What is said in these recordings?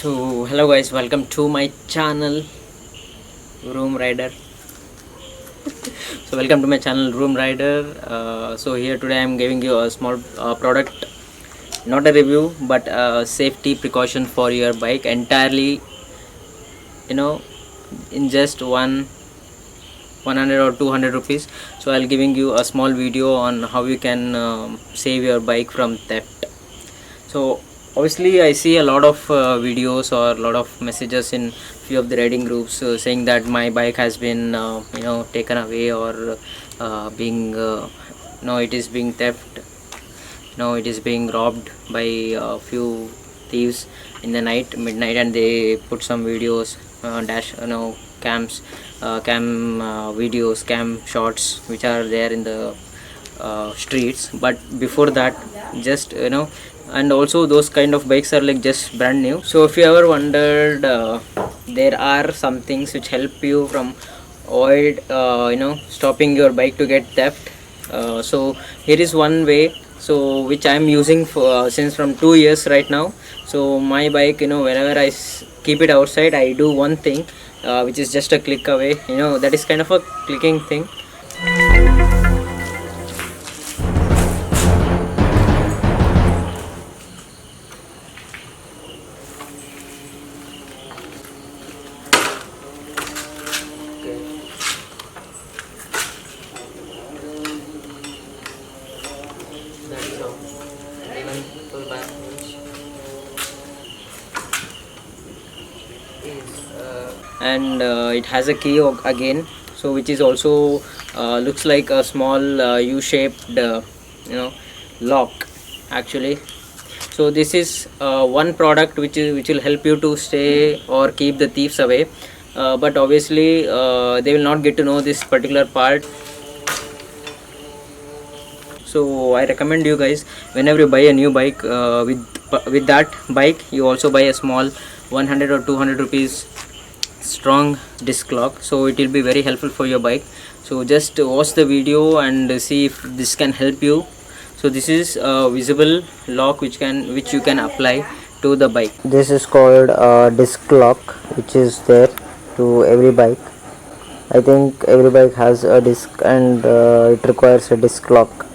So hello guys, welcome to my channel Room Rider. So welcome to my channel Room Rider. So here today I am giving you a small product, not a review but a safety precaution for your bike, entirely in just 100 or 200 rupees. So I'll giving you a small video on how you can save your bike from theft. So obviously I see a lot of videos or a lot of messages in few of the riding groups saying that my bike has been taken away, or being it is being theft, it is being robbed by a few thieves in the midnight, and they put some videos, cams, cam videos, cam shots which are there in the streets. But before that, just and also those kind of bikes are like just brand new. So if you ever wondered, there are some things which help you from avoid stopping your bike to get theft. So here is one way, so which I am using for since from 2 years right now. So my bike, whenever I keep it outside, I do one thing, which is just a click away, that is kind of a clicking thing. And it has a key again, so which is also looks like a small U-shaped lock actually. So this is one product which will help you to stay or keep the thieves away, but obviously they will not get to know this particular part. So I recommend you guys, whenever you buy a new bike, with that bike you also buy a small 100 or 200 rupees strong disc lock, so it will be very helpful for your bike. So just watch the video and see if this can help you. So this is a visible lock which you can apply to the bike. This is called a disc lock, which is there to every bike. I think every bike has a disc, and it requires a disc lock.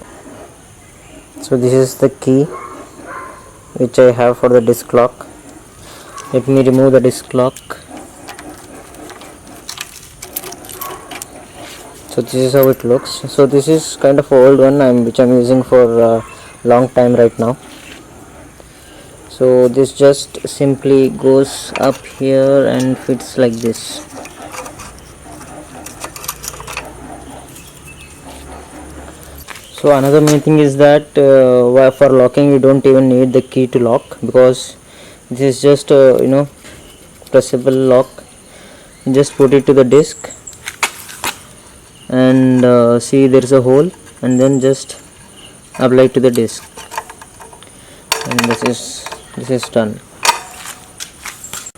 So this is the key which I have for the disc lock. Let me remove the disc lock. So this is how it looks. So this is kind of old one which I'm using for a long time right now. So this just simply goes up here and fits like this. So another main thing is that for locking you don't even need the key to lock, because this is just a pressable lock. You just put it to the disc and see there is a hole, and then just apply to the disc, and this is done.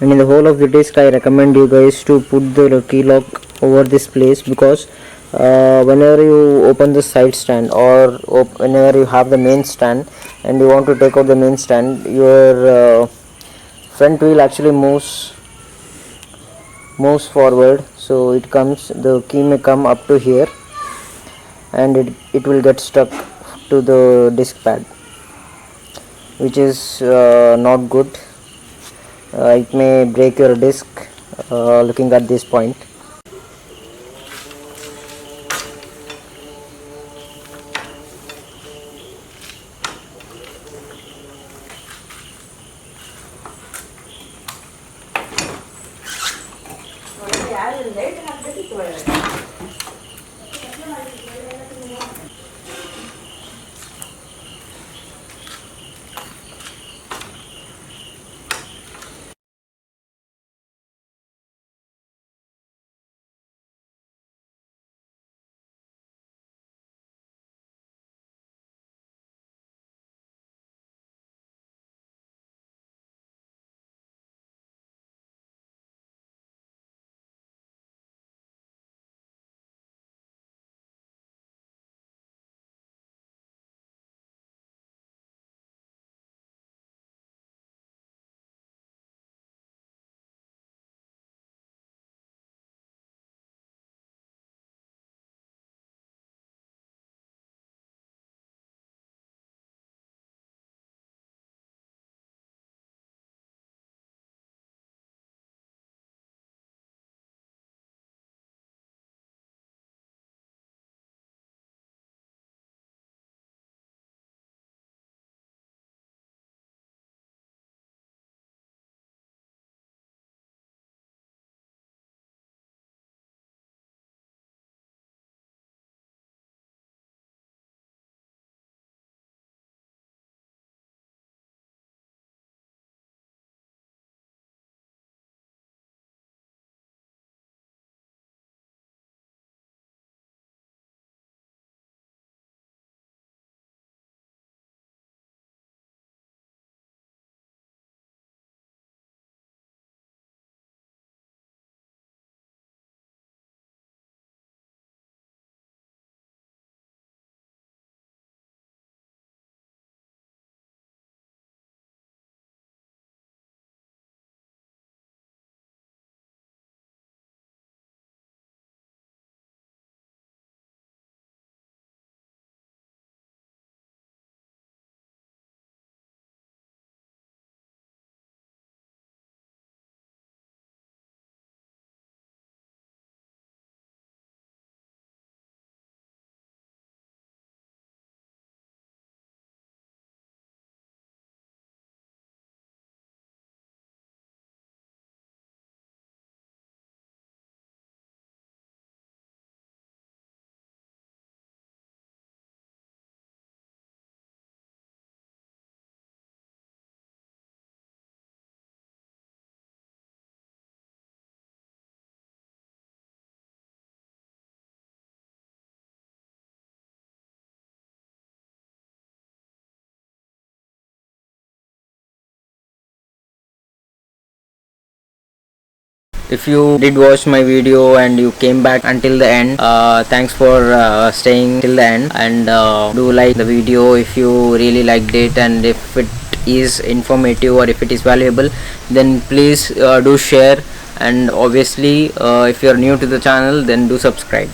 And in the whole of the disc, I recommend you guys to put the key lock over this place, because whenever you open the side stand, or whenever you have the main stand and you want to take out the main stand, your front wheel actually moves forward. So the key may come up to here, and it will get stuck to the disc pad, which is not good. It may break your disc looking at this point. if you did watch my video and you came back until the end, thanks for staying till the end, and do like the video if you really liked it, and if it is informative or if it is valuable, then please do share, and obviously if you are new to the channel, then do subscribe.